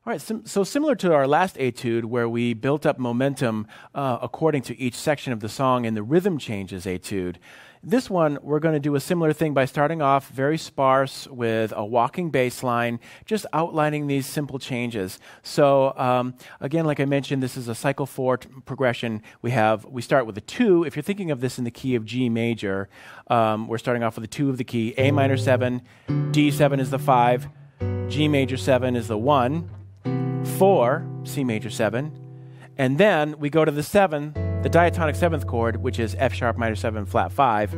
All right, so similar to our last etude where we built up momentum according to each section of the song in the rhythm changes etude, this one we're going to do a similar thing by starting off very sparse with a walking bass line, just outlining these simple changes. So again, like I mentioned, this is a cycle 4 progression. We start with a 2. If you're thinking of this in the key of G major, we're starting off with a 2 of the key, A minor 7, D7 is the 5, G major 7 is the 1, 4, C major 7, and then we go to the 7, the diatonic 7th chord, which is F sharp minor 7 flat 5.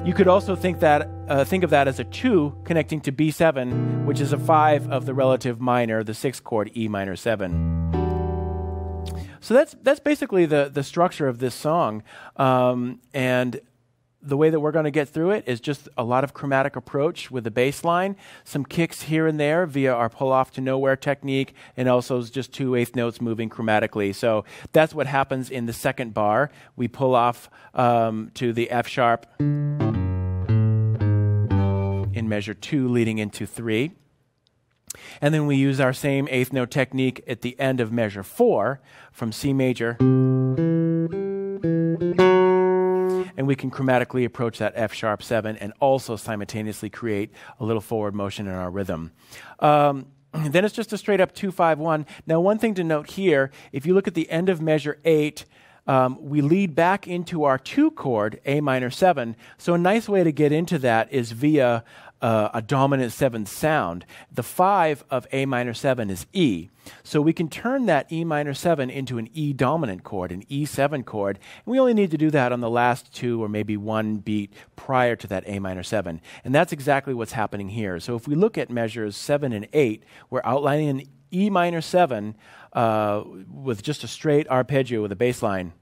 You could also think of that as a 2 connecting to B7, which is a 5 of the relative minor, the 6th chord, E minor 7. So that's basically the structure of this song, and the way that we're going to get through it is just a lot of chromatic approach with the bass line, some kicks here and there via our pull-off to nowhere technique, and also just 2/8 notes moving chromatically. So that's what happens in the second bar. We pull off to the F sharp in measure 2 leading into 3. And then we use our same 8th note technique at the end of measure 4 from C major. And we can chromatically approach that F sharp 7 and also simultaneously create a little forward motion in our rhythm. Then it's just a straight up 2-5-1. Now, one thing to note here, if you look at the end of measure 8, we lead back into our 2 chord, A minor 7. So a nice way to get into that is via a dominant 7th sound. The 5 of A minor 7 is E. So we can turn that E minor 7 into an E dominant chord, an E7 chord. And we only need to do that on the last 2 or maybe 1 beat prior to that A minor 7. And that's exactly what's happening here. So if we look at measures 7 and 8, we're outlining an E minor 7 with just a straight arpeggio with a bass line.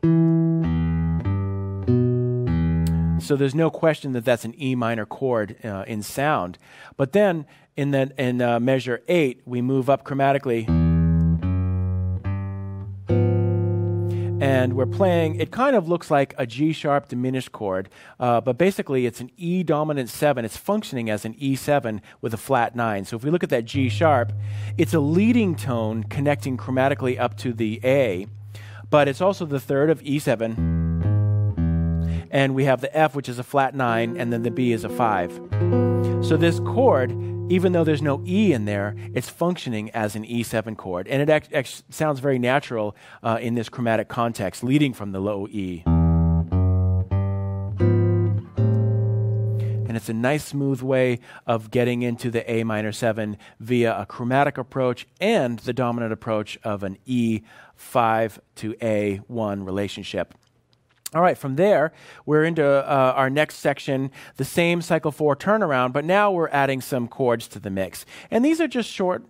So there's no question that that's an E minor chord in sound. But then in measure 8, we move up chromatically. And we're playing, it kind of looks like a G sharp diminished chord, but basically it's an E dominant 7. It's functioning as an E7 with a flat 9. So if we look at that G sharp, it's a leading tone connecting chromatically up to the A, but it's also the 3rd of E7. And we have the F, which is a flat 9, and then the B is a 5. So this chord, even though there's no E in there, it's functioning as an E7 chord. And it sounds very natural in this chromatic context, leading from the low E. And it's a nice, smooth way of getting into the A minor 7 via a chromatic approach and the dominant approach of an E5 to A1 relationship. All right, from there, we're into our next section, the same cycle 4 turnaround, but now we're adding some chords to the mix. And these are just short,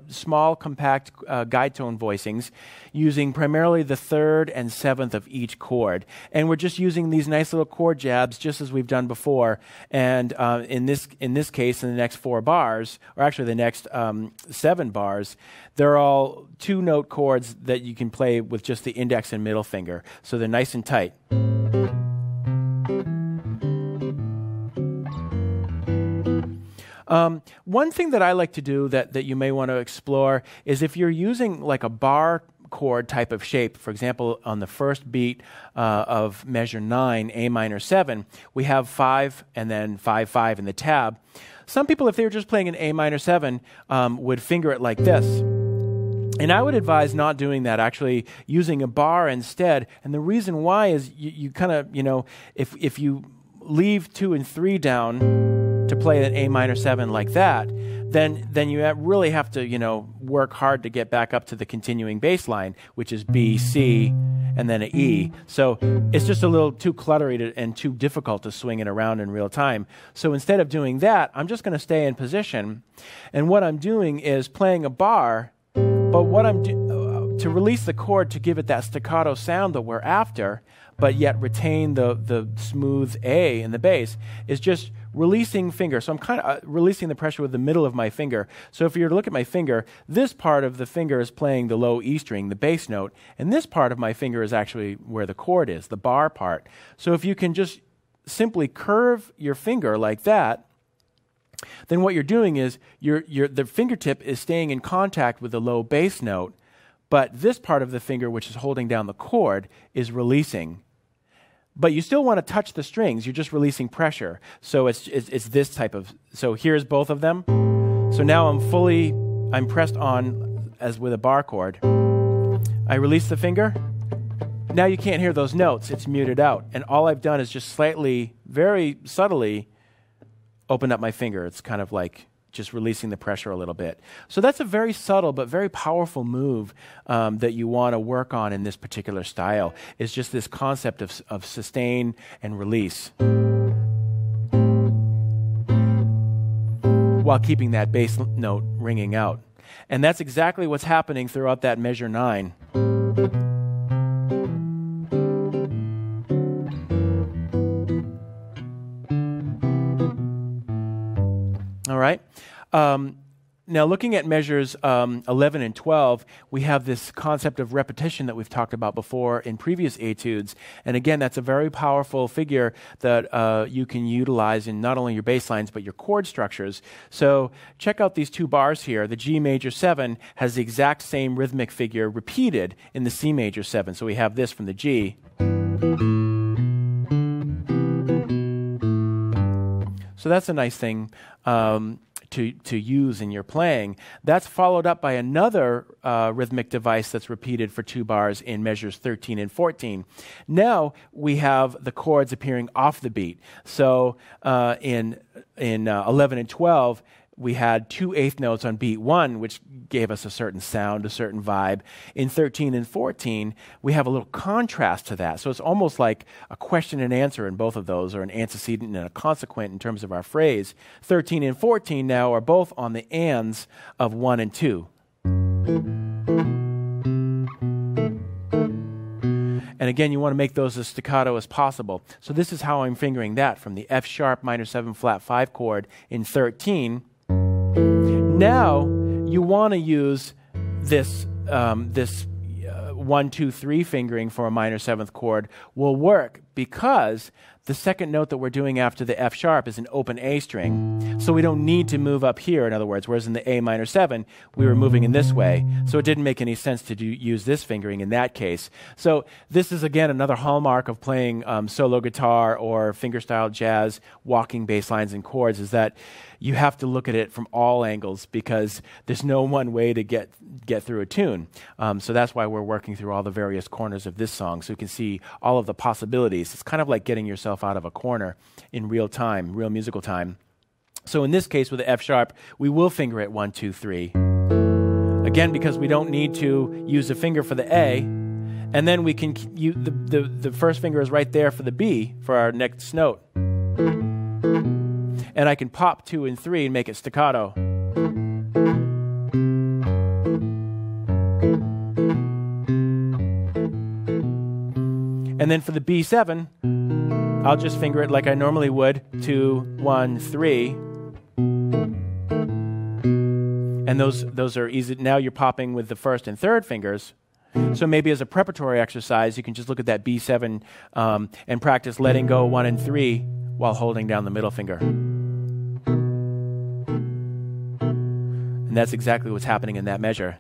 small, compact guide tone voicings using primarily the 3rd and 7th of each chord. And we're just using these nice little chord jabs just as we've done before. And in this case, in the next 4 bars, or actually the next 7 bars, they're all 2-note chords that you can play with just the index and middle finger. So they're nice and tight. One thing that I like to do that you may want to explore is if you're using like a bar chord type of shape, for example, on the first beat of measure 9, A minor 7, we have 5 and then 5-5 in the tab. Some people, if they were just playing an A minor 7, would finger it like this. And I would advise not doing that, actually using a bar instead. And the reason why is you kind of, if you leave 2 and 3 down to play an A minor 7 like that, then you really have to, work hard to get back up to the continuing bass line, which is B, C, and then an E. So it's just a little too cluttery and too difficult to swing it around in real time. So instead of doing that, I'm just going to stay in position. And what I'm doing is playing a bar, but what I'm to release the chord to give it that staccato sound that we're after, but yet retain the smooth A in the bass, is just releasing finger. So I'm kind of releasing the pressure with the middle of my finger. So if you were to look at my finger, this part of the finger is playing the low E string, the bass note, and this part of my finger is actually where the chord is, the bar part. So if you can just simply curve your finger like that, then what you're doing is the fingertip is staying in contact with the low bass note, but this part of the finger, which is holding down the chord, is releasing. But you still want to touch the strings. You're just releasing pressure. So it's this type of... So here's both of them. So now I'm pressed on as with a bar chord. I release the finger. Now you can't hear those notes. It's muted out. And all I've done is just slightly, very subtly, open up my finger. It's kind of like just releasing the pressure a little bit. So that's a very subtle but very powerful move that you want to work on in this particular style. It's just this concept of sustain and release while keeping that bass note ringing out. And that's exactly what's happening throughout that measure 9. All right. Now, looking at measures 11 and 12, we have this concept of repetition that we've talked about before in previous etudes. And again, that's a very powerful figure that you can utilize in not only your bass lines, but your chord structures. So check out these two bars here. The G major 7 has the exact same rhythmic figure repeated in the C major 7. So we have this from the G. So that's a nice thing to use in your playing. That's followed up by another rhythmic device that's repeated for 2 bars in measures 13 and 14. Now we have the chords appearing off the beat. So in 11 and 12, we had 2 eighth notes on beat 1, which gave us a certain sound, a certain vibe. In 13 and 14, we have a little contrast to that. So it's almost like a question and answer in both of those, or an antecedent and a consequent in terms of our phrase. 13 and 14 now are both on the ands of 1 and 2. And again, you want to make those as staccato as possible. So this is how I'm fingering that from the F sharp minor 7 flat 5 chord in 13. Now you want to use this 1, 2, 3 fingering for a minor 7th chord will work because the second note that we're doing after the F sharp is an open A string. So we don't need to move up here, in other words, whereas in the A minor 7, we were moving in this way. So it didn't make any sense to use this fingering in that case. So this is, again, another hallmark of playing solo guitar or fingerstyle jazz, walking bass lines and chords, is that you have to look at it from all angles because there's no one way to get through a tune. So that's why we're working through all the various corners of this song so you can see all of the possibilities. It's kind of like getting yourself out of a corner in real time, real musical time. So in this case with the F sharp, we will finger it 1, 2, 3. Again, because we don't need to use a finger for the A, and then we can the first finger is right there for the B for our next note. And I can pop 2 and 3 and make it staccato. And then for the B7, I'll just finger it like I normally would, 2, 1, 3. And those are easy. Now you're popping with the first and third fingers. So maybe as a preparatory exercise, you can just look at that B7 and practice letting go 1 and 3 while holding down the middle finger. And that's exactly what's happening in that measure.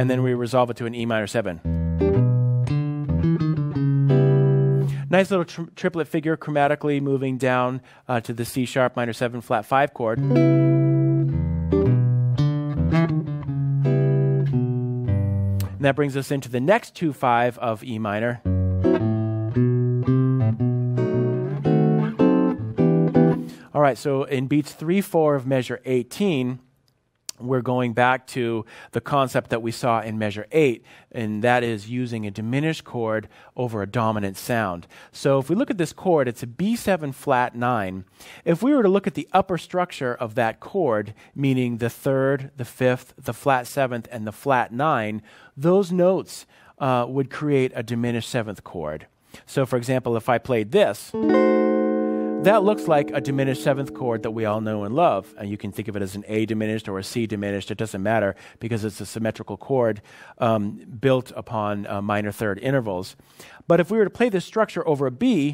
And then we resolve it to an E minor 7. Nice little triplet figure chromatically moving down to the C sharp minor 7 flat 5 chord. And that brings us into the next 2/5 of E minor. All right, so in beats 3, 4 of measure 18, we're going back to the concept that we saw in measure 8, and that is using a diminished chord over a dominant sound. So if we look at this chord, it's a B7 flat 9. If we were to look at the upper structure of that chord, meaning the 3rd, the 5th, the flat 7th, and the flat 9, those notes would create a diminished 7th chord. So for example, if I played this, that looks like a diminished 7th chord that we all know and love. And you can think of it as an A diminished or a C diminished. It doesn't matter because it's a symmetrical chord built upon minor third intervals. But if we were to play this structure over a B,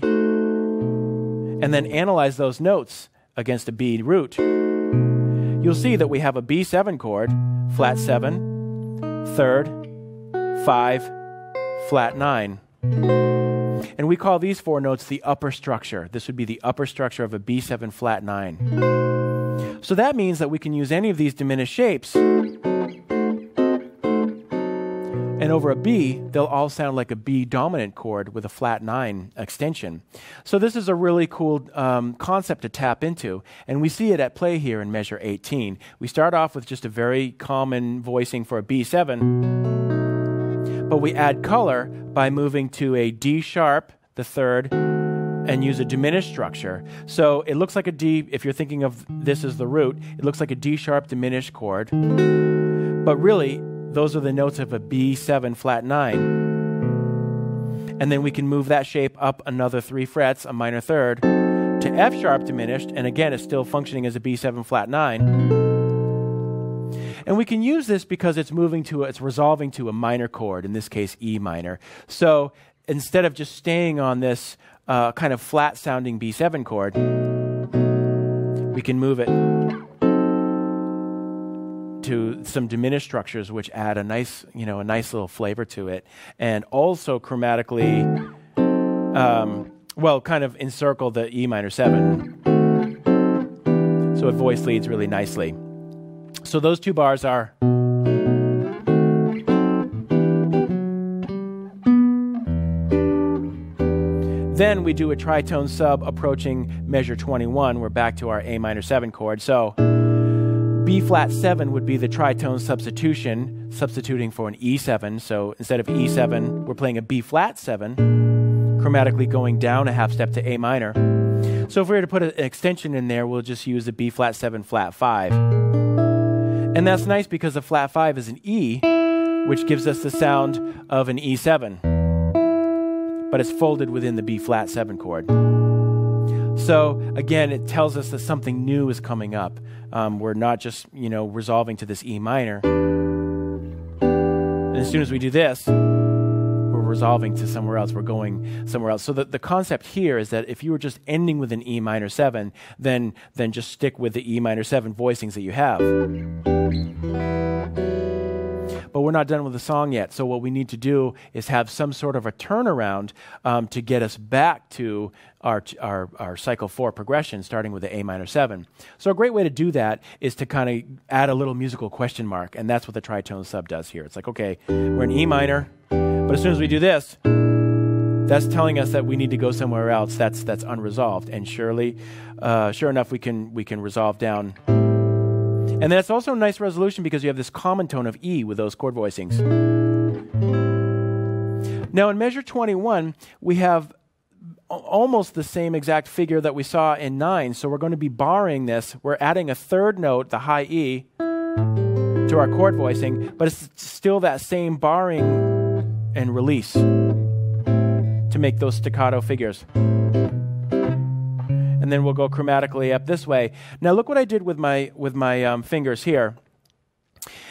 and then analyze those notes against a B root, you'll see that we have a B7 chord, flat 7, third, 5, flat 9. And we call these 4 notes the upper structure. This would be the upper structure of a B7 flat 9. So that means that we can use any of these diminished shapes, and over a B, they'll all sound like a B dominant chord with a flat 9 extension. So this is a really cool concept to tap into, and we see it at play here in measure 18. We start off with just a very common voicing for a B7, but we add color by moving to a D sharp, the third, and use a diminished structure. So it looks like a D, if you're thinking of this as the root, it looks like a D sharp diminished chord, but really, those are the notes of a B7 flat 9. And then we can move that shape up another 3 frets, a minor third, to F sharp diminished, and again, it's still functioning as a B7 flat 9. And we can use this because it's resolving to a minor chord, in this case, E minor. So instead of just staying on this kind of flat sounding B7 chord, we can move it to some diminished structures, which add a nice little flavor to it, and also chromatically, kind of encircle the E minor 7. So it voice leads really nicely. So those 2 bars are. Then we do a tritone sub approaching measure 21. We're back to our A minor 7 chord. So B flat 7 would be the tritone substitution, substituting for an E7. So instead of E7, we're playing a B flat 7, chromatically going down a half step to A minor. So if we were to put an extension in there, we'll just use the B flat 7 flat 5. And that's nice because the flat 5 is an E, which gives us the sound of an E7, but it's folded within the B flat 7 chord. So again, it tells us that something new is coming up. We're not just, resolving to this E minor. And as soon as we do this, we're resolving to somewhere else. We're going somewhere else. So the concept here is that if you were just ending with an E minor 7, then just stick with the E minor 7 voicings that you have. But we're not done with the song yet. So what we need to do is have some sort of a turnaround to get us back to our cycle 4 progression, starting with the A minor 7. So a great way to do that is to kind of add a little musical question mark, and that's what the tritone sub does here. It's like, okay, we're in E minor, but as soon as we do this, that's telling us that we need to go somewhere else. That's unresolved, and sure enough, we can resolve down. And then it's also a nice resolution because you have this common tone of E with those chord voicings. Now in measure 21, we have almost the same exact figure that we saw in 9. So we're going to be barring this. We're adding a third note, the high E, to our chord voicing, but it's still that same barring and release to make those staccato figures. And then we'll go chromatically up this way. Now look what I did with my fingers here.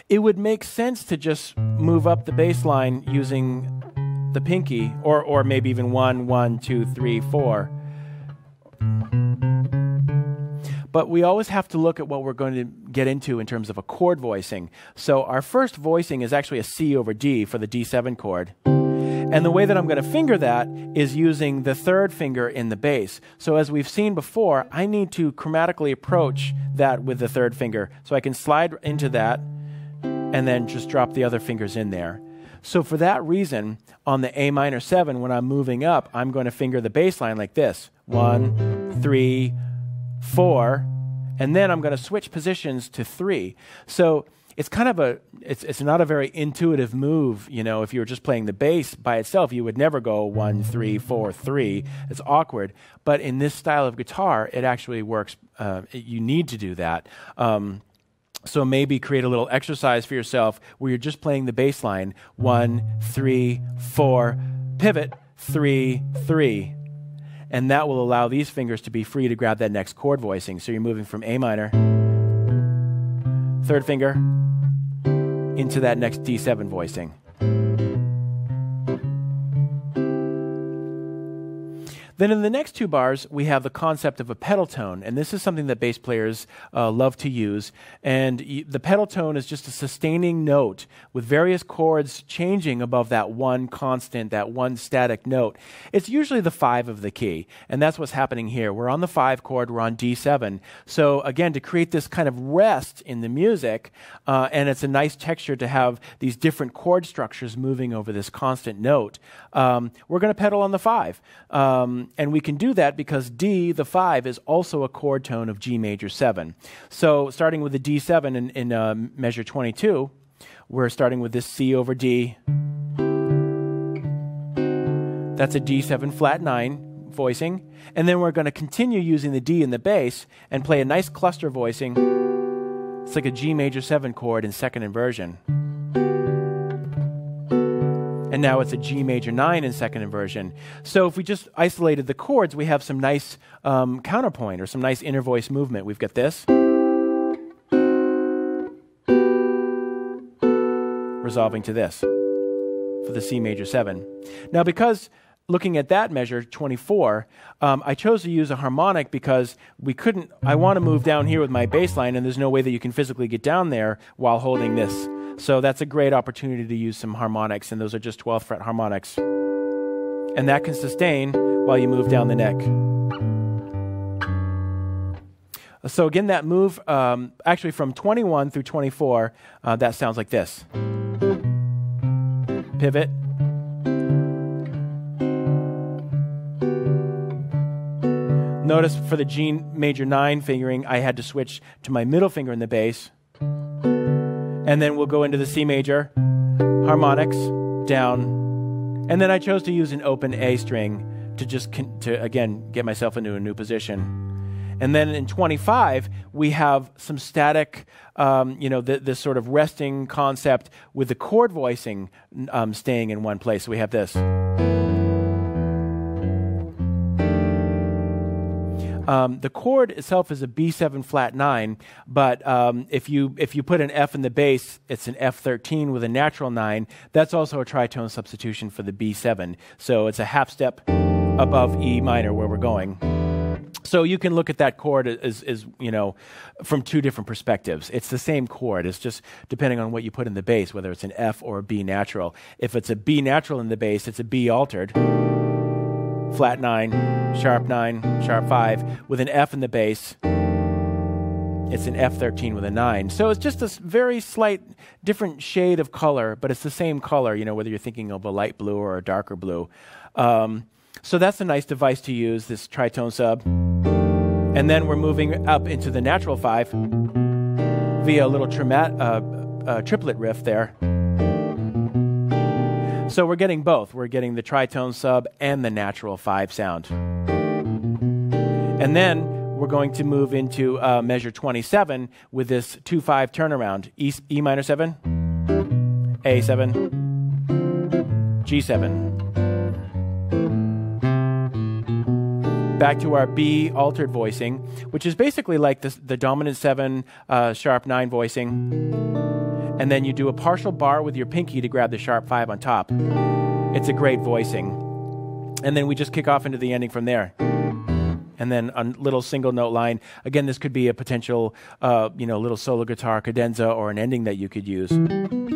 It would make sense to just move up the bass line using the pinky, or maybe even 1, 1, 2, 3, 4. But we always have to look at what we're going to get into in terms of a chord voicing. So our first voicing is actually a C over D for the D7 chord. And the way that I'm going to finger that is using the third finger in the bass. So as we've seen before, I need to chromatically approach that with the third finger. So I can slide into that and then just drop the other fingers in there. So for that reason, on the A minor 7, when I'm moving up, I'm going to finger the bass line like this. 1, 3, 4, and then I'm going to switch positions to 3. So it's kind of it's not a very intuitive move. If you were just playing the bass by itself, you would never go 1, 3, 4, 3. It's awkward. But in this style of guitar, it actually works. You need to do that. So maybe create a little exercise for yourself where you're just playing the bass line, 1, 3, 4, pivot, 3, 3. And that will allow these fingers to be free to grab that next chord voicing. So you're moving from A minor, third finger, into that next D7 voicing. Then in the next two bars, we have the concept of a pedal tone, and this is something that bass players love to use. And the pedal tone is just a sustaining note with various chords changing above that one constant, that one static note. It's usually the 5 of the key, and that's what's happening here. We're on the 5 chord, we're on D7. So again, to create this kind of rest in the music, and it's a nice texture to have these different chord structures moving over this constant note, we're going to pedal on the 5. And we can do that because D, the 5, is also a chord tone of G major 7. So starting with the D7 in measure 22, we're starting with this C over D. That's a D7 flat 9 voicing. And then we're going to continue using the D in the bass and play a nice cluster voicing. It's like a G major 7 chord in second inversion. And now it's a G major 9 in second inversion. So if we just isolated the chords, we have some nice counterpoint or some nice inner voice movement. We've got this. Resolving to this for the C major 7. Now because looking at that measure, 24, I chose to use a harmonic because I want to move down here with my bass line, and there's no way that you can physically get down there while holding this. So that's a great opportunity to use some harmonics, and those are just 12th fret harmonics. And that can sustain while you move down the neck. So again, that move, actually from 21 through 24, that sounds like this. Pivot. Notice for the G major 9 fingering, I had to switch to my middle finger in the bass. And then we'll go into the C major, harmonics, down. And then I chose to use an open A string to again, get myself into a new position. And then in 25, we have some static, this sort of resting concept with the chord voicing staying in one place. So we have this. The chord itself is a B7 flat 9, but if you put an F in the bass, it's an F13 with a natural 9. That's also a tritone substitution for the B7. So it's a half step above E minor where we're going. So you can look at that chord as from two different perspectives. It's the same chord. It's just depending on what you put in the bass, whether it's an F or a B natural. If it's a B natural in the bass, it's a B altered. Flat 9, sharp 5, with an F in the bass. It's an F13 with a 9. So it's just a very slight different shade of color, but it's the same color, whether you're thinking of a light blue or a darker blue. So that's a nice device to use, this tritone sub. And then we're moving up into the natural 5 via a little triplet riff there. So we're getting both. We're getting the tritone sub and the natural 5 sound. And then we're going to move into measure 27 with this 2-5 turnaround. E minor 7, A7, G7. Back to our B altered voicing, which is basically like the dominant 7 sharp 9 voicing. And then you do a partial bar with your pinky to grab the sharp 5 on top. It's a great voicing. And then we just kick off into the ending from there. And then a little single note line. Again, this could be a potential, little solo guitar cadenza or an ending that you could use. And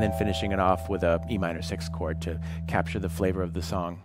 then finishing it off with a E minor 6 chord to capture the flavor of the song.